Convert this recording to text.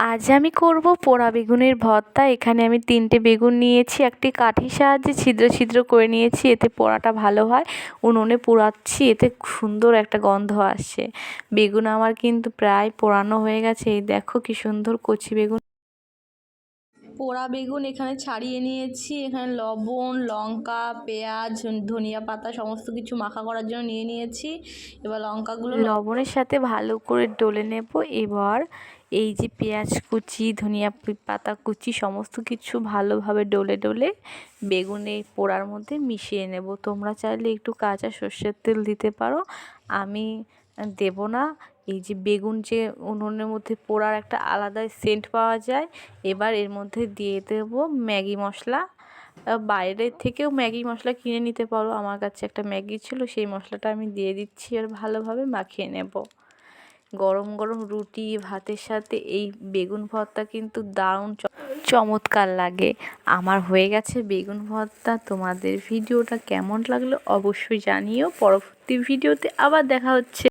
আজ আমি করব পোড়া বেগুনের ভর্তা। এখানে আমি 3টে বেগুন নিয়েছি, একটি কাঠির সাহায্যে ছিদ্র ছিদ্র করে নিয়েছি, এতে পোড়াটা ভালো হয়। উনুনে পোড়াচ্ছি, এতে সুন্দর একটা গন্ধ আসছে। বেগুন আমার কিন্তু প্রায় পোড়ানো হয়ে গেছে। এই দেখো কি সুন্দর কচি বেগুন। পোড়া বেগুন এখানে ছাড়িয়ে নিয়েছি। এখানে লবণ, লঙ্কা, পেঁয়াজ, ধনিয়া পাতা সমস্ত কিছু মাখা করার জন্য নিয়ে নিয়েছি। এবার লঙ্কাগুলো লবণের সাথে ভালো করে ডলে নেব। এবার এই যে পেঁয়াজ কুচি, ধনিয়া পাতা কুচি সমস্ত কিছু ভালোভাবে ডলে ডলে বেগুনের পোড়ার মধ্যে মিশিয়ে নেব। তোমরা চাইলে একটু কাঁচা সর্ষের তেল দিতে পারো, আমি দেব না। এই যে বেগুন যে উনুনের মধ্যে পোড়ার একটা আলাদা সেন্ট পাওয়া যায়। এবার এর মধ্যে দিয়ে দেব ম্যাগি মশলা। বাইরের থেকেও ম্যাগি মশলা কিনে নিতে পারো, আমার কাছে একটা ম্যাগি ছিল, সেই মশলাটা আমি দিয়ে দিচ্ছি। আর ভালোভাবে মাখিয়ে নেব। গরম গরম রুটি ভাতের সাথে এই বেগুন ভর্তা কিন্তু দারুণ চমৎকার লাগে। আমার হয়ে গেছে বেগুন ভর্তা। তোমাদের ভিডিওটা কেমন লাগলো অবশ্যই জানিও। পরবর্তী ভিডিওতে আবার দেখা হচ্ছে।